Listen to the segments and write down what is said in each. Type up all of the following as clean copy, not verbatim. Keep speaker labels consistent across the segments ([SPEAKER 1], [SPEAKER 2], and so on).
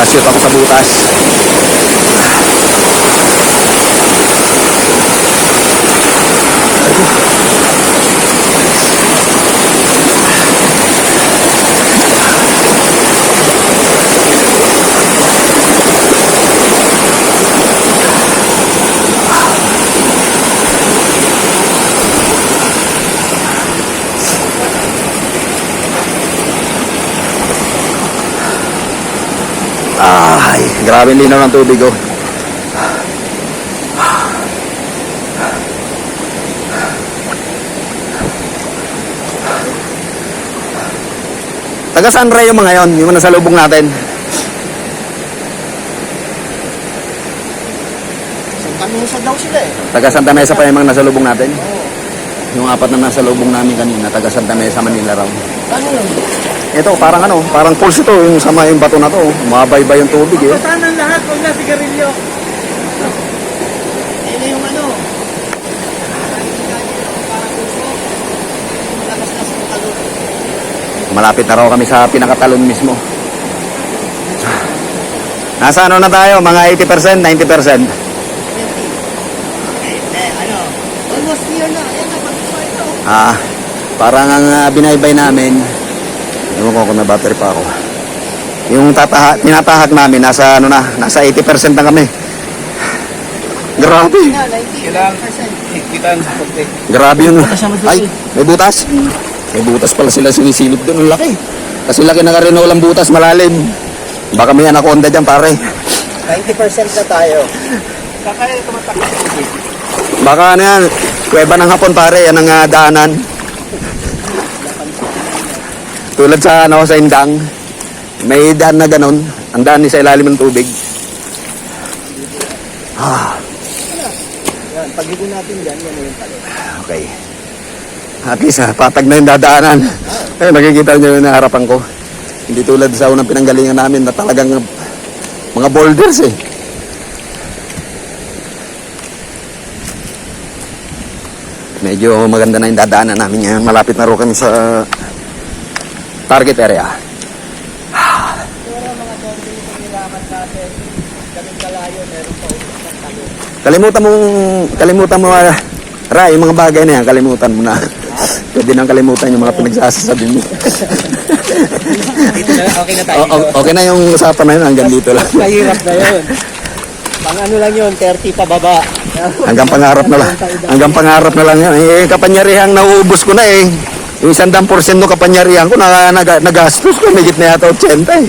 [SPEAKER 1] Shoot ako sa butas. Ay, grabe ang linaw ng tubig, oh. Taga saan yung mga yon? Yung nasa lubong natin?
[SPEAKER 2] Santa Mesa daw sila eh.
[SPEAKER 1] Taga Santa Mesa pa yung mga nasa lubong natin? Yung apat na nasa lubong namin kanina, taga Santa Mesa, Manila raw.
[SPEAKER 2] Ano yun?
[SPEAKER 1] Ito, parang ano, parang pulse ito, yung sama yung bato na to. Mabaybay yung tubig, eh.
[SPEAKER 2] Patanan lahat, huwag na sigarilyo. Yan yung ano.
[SPEAKER 1] Malapit na raw kami sa pinakatalon mismo. Nasa ano na tayo? Mga 80%, 90%.
[SPEAKER 2] Ano? Almost here na. Ayan na, pag-isa ito.
[SPEAKER 1] Parang ang binaybay namin, ewan ko kung may battery pa ako. Yung tinatahak namin, nasa ano na, nasa 80% na kami. Grabe. Grabe yun. Ay, may butas. May butas pala sila sinisilip doon. Ang laki. Kasi laki na karino lang butas, malalim. Baka may anaconda dyan, pare.
[SPEAKER 2] 90% na tayo. Kakaya tumatakot tubig.
[SPEAKER 1] Baka ano yan, kuweba ng hapon, pare. Yan ang daanan. Tulad sa ano, sa Indang. May daan na ganon. Ang daan ni sa ilalim ng tubig.
[SPEAKER 2] Yan, pag hindi natin dyan, yan yung pala.
[SPEAKER 1] Okay. At least, patag na yung dadaanan. Eh, nakikita nyo yung harapan ko. Hindi tulad sa unang pinanggalingan namin na talagang mga boulders, eh. Medyo maganda na yung dadaanan namin ngayon. Malapit na rin kami sa target area.
[SPEAKER 2] Pero mga dondi yung nilaman natin, kaming kalayo, meron pa ulit ng talon.
[SPEAKER 1] Kalimutan mo, Ray, yung mga bagay na yan, kalimutan mo na. Pwede nang kalimutan yung mga pinagsasasabi mo.
[SPEAKER 2] Dito na, okay na tayo.
[SPEAKER 1] Okay na yung usapan na yun, hanggang dito lang.
[SPEAKER 2] Mahirap na yun. Pang ano lang yun, 30 pababa.
[SPEAKER 1] Hanggang pangarap na lang. Hanggang pangarap na lang yan. Eh, kapanyarihang nauubos ko na eh. Yung 100% no kapanyarihan ko, nagastos ko. May gitna yata 80 eh.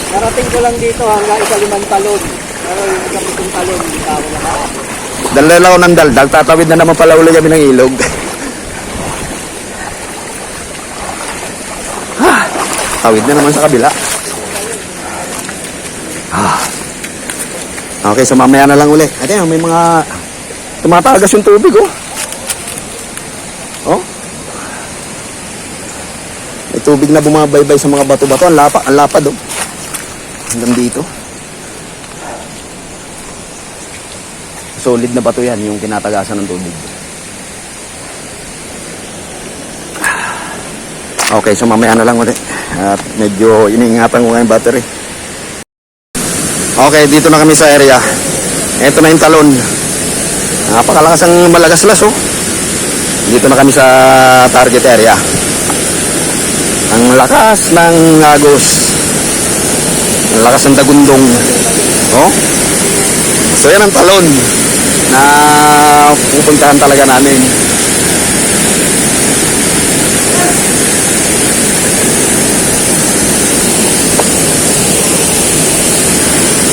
[SPEAKER 2] Narating ko lang dito hanggang ikalimang talon. Pero yung ikapitong talon, hindi pa ako nakaak.
[SPEAKER 1] Dala ako ng daldal. Tatawid na naman pala ulit kami ng ilog. Tawid na naman sa kabila. Okay, so mamaya na lang uli. Ate, may mga tumatagas yung tubig, oh. Oh. May tubig na bumabaybay sa mga bato-bato. Ang lapad, oh. Hanggang dito. Solid na bato yan, yung tinatagasan ng tubig. Okay, so mamaya na lang ulit. At medyo iniingatan ko nga yung battery. Okay, dito na kami sa area. Ito na yung talon. Napakalakas ang malagaslas, oh. Dito na kami sa target area. Ang lakas ng agos. Ang lakas ng dagundong. Oh. So yan ang talon na pupuntahan talaga namin.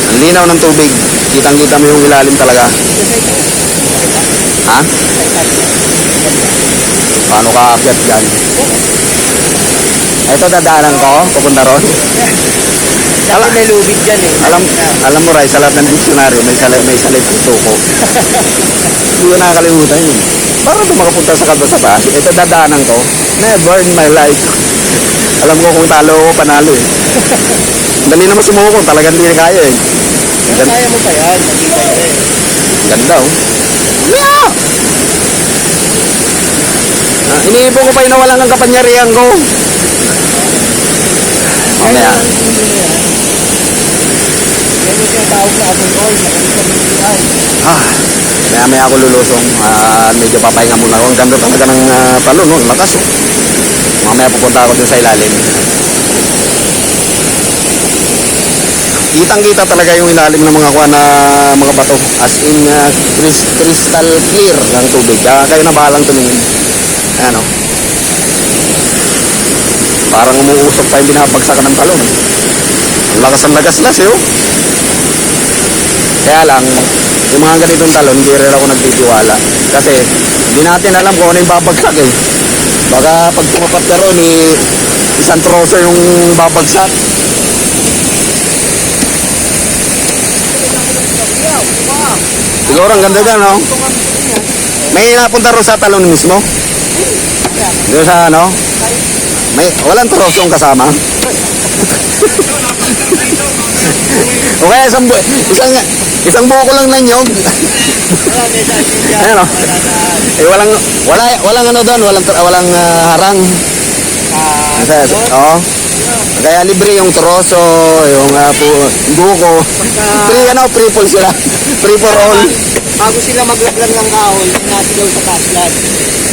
[SPEAKER 1] Ang linaw ng tubig. Kitang-kita mo yung ilalim talaga. Ha? Paano ka aakyat dyan? Ito dadaanan ko, pupunta ron.
[SPEAKER 2] Dati may lubid dyan eh.
[SPEAKER 1] Alam mo, Ray, sa lahat ng dictionary, may salit ng suko. Hindi ko nakakalimutan yun. Para ito makapunta sa kalbo sa taas. Ito dadaanan ko. Never in my life. Alam ko kung talo o panalo eh. Dali naman sumuko, talagang hindi na kaya eh.
[SPEAKER 2] Kaya mo pa yan, matibay na eh.
[SPEAKER 1] Ganda oh. Yeah! Iniipon ko pa yung nawalan ng kapanyarihan ko. Mamaya.
[SPEAKER 2] yung tawag na amoy oil, magaling sa BPI.
[SPEAKER 1] Maya ako lulusong. Medyo papahinga muna ako. Ang ganda talaga ng talon, no? Lakas, oh. Mamaya pupunta ako dun sa ilalim. Kitang-kita talaga yung ilalim ng mga kuha na mga bato. As in, crystal clear ng tubig. Kaya kayo na bahalang tumingin. Ayan, oh. Parang umuusok pa yung binabagsakan ng talon. Ang lakas ng lagas-las, eh, oh. Kaya lang, yung mga ganitong talon, hindi rin ako nagtitiwala. Kasi, hindi natin alam kung ano yung babagsak, eh. Baka pag tumapat ka ron, isang troso yung babagsak. Siguro ang ganda dyan, no? May napunta ron sa talon mismo? Doon sa ano? Walang trosong kasama? O kaya isang buko lang ng nyog. Ano? Walang ano doon, walang harang. Oo. Kaya libre yung troso, yung buko. Free for sila. Free for all.
[SPEAKER 2] Bago sila maglaglag ng kahoy, nasigaw sa kaslan.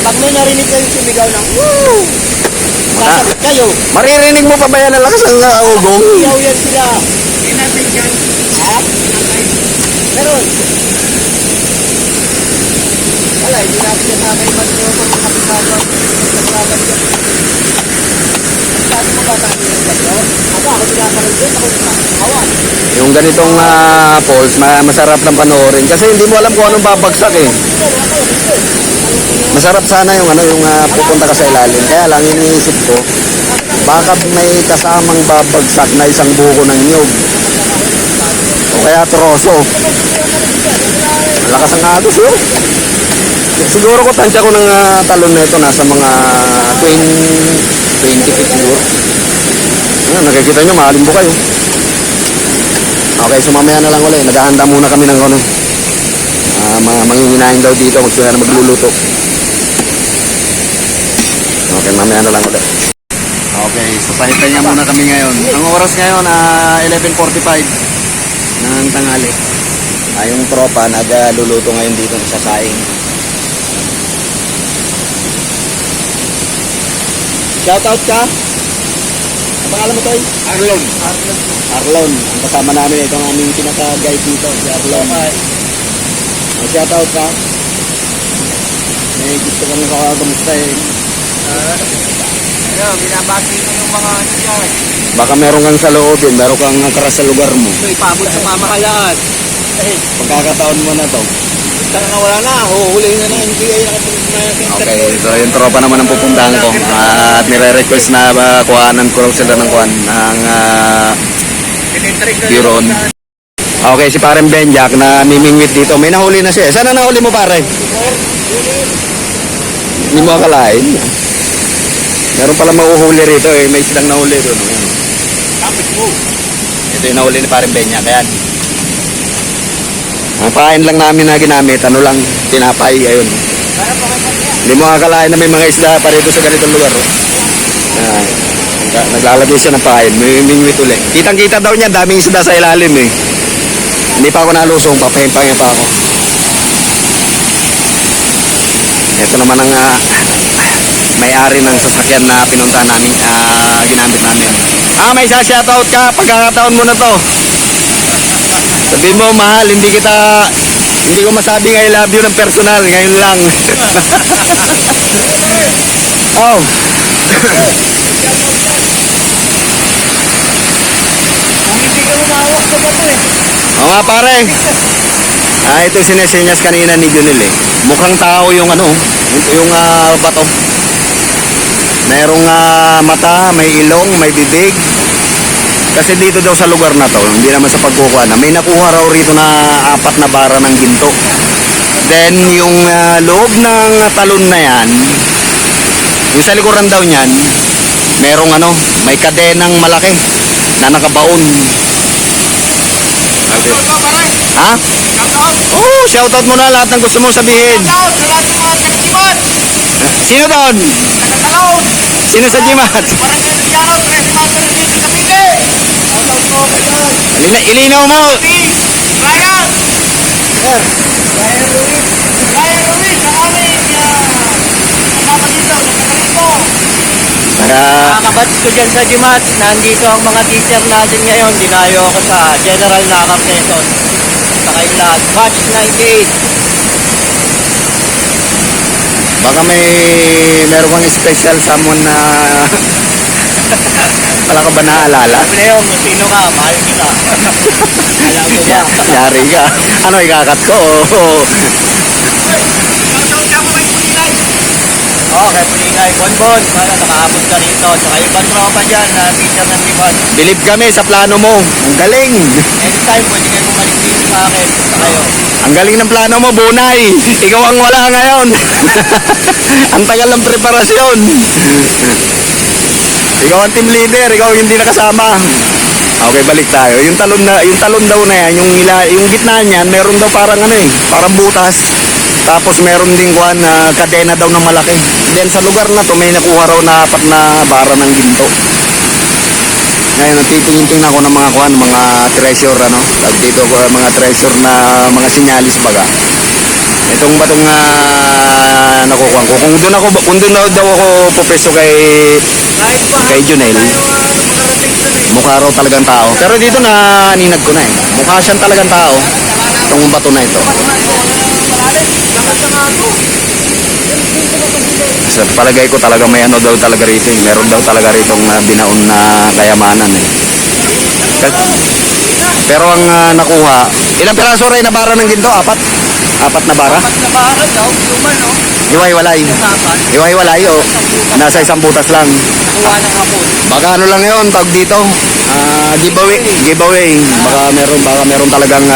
[SPEAKER 2] Pag may narinig kayo sumigaw ng woo! Sasabit kayo.
[SPEAKER 1] Maririnig mo pa ba yan ang lakas ng ugong?
[SPEAKER 2] Sigaw yan sila. Hindi natin dyan. Ha? Meron. Wala, hindi natin yan nakay mag-iwa pag nakapitado. Naglaban dyan. Sabi mo ba tayo yung bato? Ako nilakaroon din. Ako nilakaroon.
[SPEAKER 1] Yung ganitong falls, masarap lang panoorin. Kasi hindi mo alam kung anong babagsak, eh. Masarap sana yung pupunta ka sa ilalim. Kaya lang iniisip ko, baka may kasamang babagsak na isang buko ng nyog. O kaya troso. Malakas ang agos, yun. Siguro ko tansya ko ng talon na ito nasa mga 20 feet siguro. Ayan, nakikita nyo, maalimbo kayo. Okay, so mamaya na lang ulit. Naghahanda muna kami ng manginginahin daw dito. Magsimula na magluluto. Okay, mamaya na lang ulit. Okay, so pahintayin muna kami ngayon. Ang oras ngayon, 11:45 ng tanghali. Yung tropa, nagluluto ngayon dito sa saing. Shoutout ka? Ang pangalan mo, Toy?
[SPEAKER 2] Arlon.
[SPEAKER 1] Arlon. Ang kasama namin, ito ang aming pinaka-guide dito, si Arlon. Shoutout ka? May gusto kang nakakamusta, eh.
[SPEAKER 2] Binabati ko yung mga ano dyan.
[SPEAKER 1] Baka meron kang sa loob, eh. Meron kang karas sa lugar mo.
[SPEAKER 2] Ito ipabot sa pamahalaan.
[SPEAKER 1] Pagkakataon mo na to.
[SPEAKER 2] Taka na wala na. Huhuli na ng NBI na
[SPEAKER 1] Okay, so yung tropa naman ang pupuntahan ko. At nire-request na kuhanan ko sila ng kuhan ng Biron. Okay, si parang Benjak na mimingwit dito. May nahuli na siya. Sana nahuli mo, pare? Hindi mo akalain. Meron pala mauhuli rito, eh. May silang nahuli doon.
[SPEAKER 2] Kapit mo.
[SPEAKER 1] Ito yung nahuli ni parang Benjak. Ayan. Ang pain lang namin na ginamit, ano lang, tinapay, ayun. Hindi mo akalain na may mga isda pa rito sa ganitong lugar. Oh. Naglalagay siya ng pain, may mingwit ulit. Kitang-kita daw niya, daming isda sa ilalim, eh. Hindi pa ako nalusong, papahimpangin pa ako. Ito naman ang may-ari ng sasakyan na pinunta namin, ginamit namin. May isa-shoutout ka, pagkakataon mo na to. Sabi mo, mahal, hindi ko masabing I love you ng personal, ngayon lang. Oh.
[SPEAKER 2] Hindi ka umawak sa bato eh.
[SPEAKER 1] Oo nga, pare. Ito sinesinyas kanina ni Junil, eh. Mukhang tao yung yung bato. Mayroong mata, may ilong, may bibig. Kasi dito daw sa lugar na to, hindi naman sa pagkukuha na, may nakuha raw rito na 4 na bara ng ginto. Then, yung loob ng talon na yan, yung sa likuran daw niyan, merong may kadenang malaki na nakabaon. Ha? Oo, shoutout mo na lahat ng gusto mong sabihin. Sino doon? Sino sa Jimat? Ilinaw mo.
[SPEAKER 2] sir. Ryan Ruiz. Ryan Ruiz, ang aming kasama dito, nagkakalit po. Mga kabatch ko dyan sa GMAT, nandito ang mga teacher natin ngayon. Dinayo ako sa General Nakar Quezon. Sa kayong lahat, batch 98.
[SPEAKER 1] Baka meron kang special someone na wala ka ba naaalala?
[SPEAKER 2] Sabi na yun, kung sino ka, mahal kita. Alam mo ba?
[SPEAKER 1] Yari ka. Ano, ikakat ko?
[SPEAKER 2] Oo, kay Pulingay, Bonbon, para nakaabot ka rito. Saka ibang tropa dyan na teacher ng Tiban.
[SPEAKER 1] Bilib kami sa plano mo. Ang galing.
[SPEAKER 2] Anytime, pwede kayo bumalik dito sa akin. Basta kayo.
[SPEAKER 1] Ang galing ng plano mo, Bunay. Ikaw ang wala ngayon. Ang tagal ng preparasyon. Ikaw ang team leader, ikaw yung hindi nakasama. Okay, balik tayo. Yung talon daw na yan, yung gitna niyan, meron daw parang ano eh, parang butas. Tapos meron ding kuan na kadena daw ng malaki. Then sa lugar na to may nakuha raw na 4 na bara ng ginto. Ngayon, titingin-tingin ako ng mga kuan, mga treasure ano. Tawag dito ko mga treasure na mga sinyalis baga. Itong batong nakukuha ko. Kung doon daw ako pupesto kay Junel. Mukha raw talagang tao. Pero dito na ninag ko na eh. Mukha siyang talagang tao. Itong bato na ito. Sa palagay ko talaga may ano daw talaga rito eh. Meron daw talaga rito binaon na kayamanan eh. Pero ang nakuha, ilang piraso rin na bara ng ginto? 4 na bara?
[SPEAKER 2] 4 na bara daw, human no?
[SPEAKER 1] Hiwa-hiwalay. Hiwa-hiwalay o nasa isang butas lang.
[SPEAKER 2] Nakuha ng hapon.
[SPEAKER 1] Baka ano lang yun, tawag dito. Giveaway. Baka meron talagang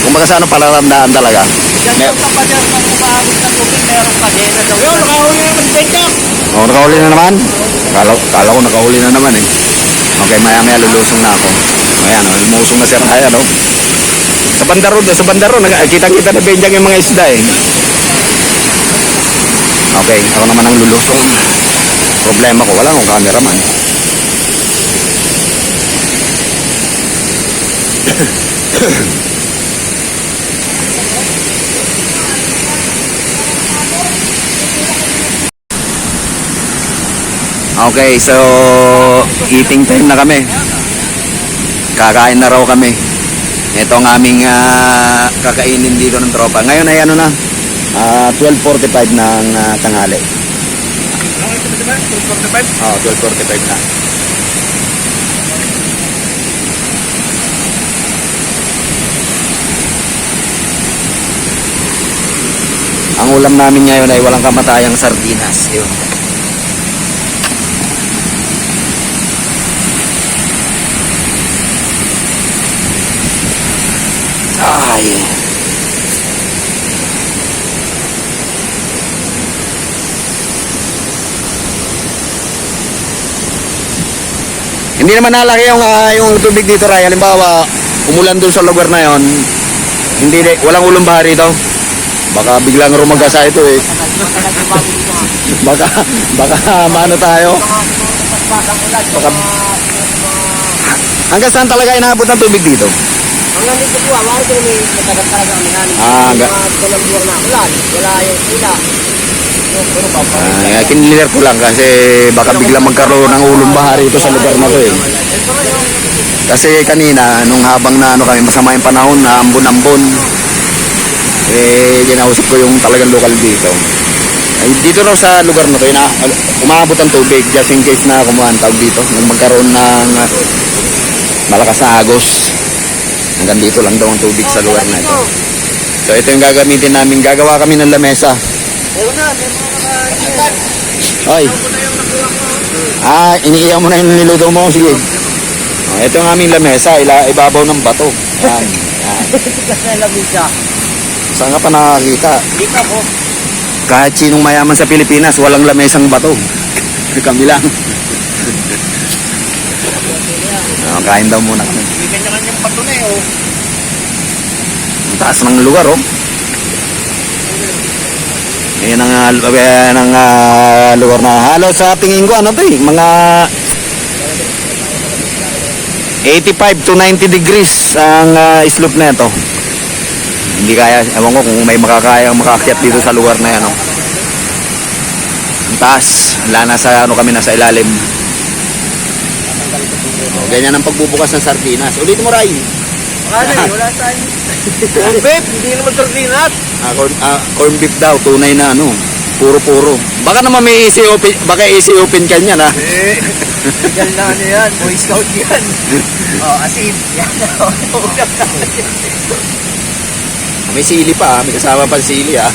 [SPEAKER 1] kumbaga sa ano palaramdaan talaga.
[SPEAKER 2] Diyan sa kapader ng umaabot na tubig, merong kadena daw. Yun, nakahuli na ng benchak.
[SPEAKER 1] Oh, nakahuli na naman? Kala ko nakahuli na naman eh. Okay, maya lulusong na ako. Ayan, lumusong na si Raya, no? Sa bandaro, kitang-kita na Benjang yung mga isda eh. Okay, ako naman ang lulusong. Problema ko, wala akong cameraman. Okay, so eating time na kami. Kakain na raw kami. Ito ang aming kakainin dito ng tropa. Ngayon ay ano na, 12:45 ng tanghali. 12:45? Oo, 12:45 na. Ang ulam namin ngayon ay walang kamatayang sardinas. Yun. Ay. Hindi naman nalaki yung tubig dito, Ray. Halimbawa, umulan dun sa lugar na yon, walang ulong bahar rito. Baka biglang rumagasa ito eh. Baka maano tayo. Hanggang saan talaga inaabot ng tubig dito?
[SPEAKER 2] Hanggang dito po, awari ko may matagal talaga kami namin.
[SPEAKER 1] Hanggang
[SPEAKER 2] dalawang buwan na ulan. Wala yung sila.
[SPEAKER 1] kinilier ko lang kasi baka biglang magkaroon ng ulong bahar ito sa lugar na to eh. Kasi kanina, nung habang na kami masama yung panahon na ambon-ambon, ginausap ko yung talagang lokal dito. Ay, dito raw sa lugar na to, umaabot ang tubig just in case na tawag dito, nung magkaroon ng malakas na agos. Hanggang dito lang daw ang tubig sa lugar na ito. So ito yung gagamitin namin. Gagawa kami ng lamesa. Ay. Iniiyaw mo na yung niluto mo. Sige. Ito yung aming lamesa. Ibabaw ng bato. Yan. Saan ka pa nakakita?
[SPEAKER 2] Dito po.
[SPEAKER 1] Kahit sinong mayaman sa Pilipinas, walang lamesang bato. Kami lang. Kain daw muna kami.
[SPEAKER 2] May kanya-kanyang bato na eh, oh.
[SPEAKER 1] Ang taas ng lugar, oh. Ayan ang lugar na halos sa tingin ko, ano to eh, mga 85 to 90 degrees ang slope na ito. Hindi kaya, ewan ko kung may makakaya makakyat dito sa lugar na yan. Oh. Ang taas, wala nasa ano kami nasa ilalim. Oh, ganyan ang pagbubukas ng sardinas. Ulit mo, Ray.
[SPEAKER 2] Wala tayong... Corn beef, hindi naman sardinas.
[SPEAKER 1] Corn beef daw, tunay na ano. Puro-puro. Baka naman may easy open, baka easy open ka niyan ha.
[SPEAKER 2] Legal na ano yan, Boy Scout yan. Asin. Yan. Ulam na.
[SPEAKER 1] May sili pa, may kasama pa sili ha.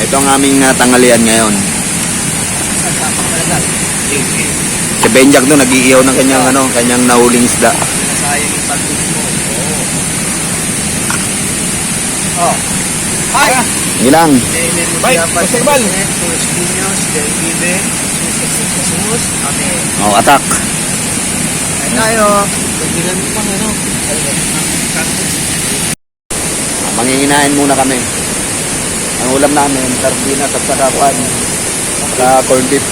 [SPEAKER 1] Ito ang aming tanghalian ngayon. Si Benjak doon nag-iiyaw ng kanyang kanyang nahuling isda.
[SPEAKER 2] Sayang yung pagod mo. Hi!
[SPEAKER 1] Ilang.
[SPEAKER 2] Bye! Pasibal! Sus Pinos, Del Ibe, Sus, Amen.
[SPEAKER 1] Oh, attack.
[SPEAKER 2] Ay tayo. Pagbilan mo pang ano.
[SPEAKER 1] Manginginain muna kami. Ang ulam namin, sardinas at saka kwan. Saka corned beef.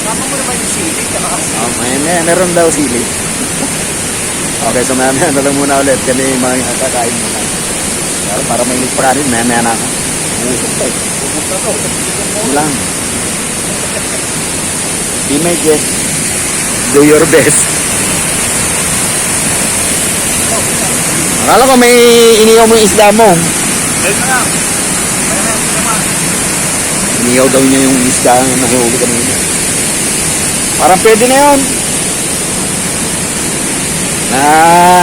[SPEAKER 2] Tama mo naman yung sili.
[SPEAKER 1] Meron daw sili. Okay, so maya na lang muna ulit. Kami mga kakain muna. Para may inis pa rin, maya na ako. Uusap tayo. Yun lang. Teammate, yes. Do your best. Akala ko may iniyaw mo yung isda mo. Iniyaw daw niya yung isda na nahuli kanina. Parang pwede na yun.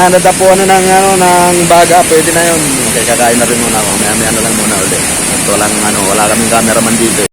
[SPEAKER 1] Nadapuan na ng baga, pwede na yun. Okay, kakain na rin muna ako. Maya na lang muna ulit. At wala kaming cameraman dito.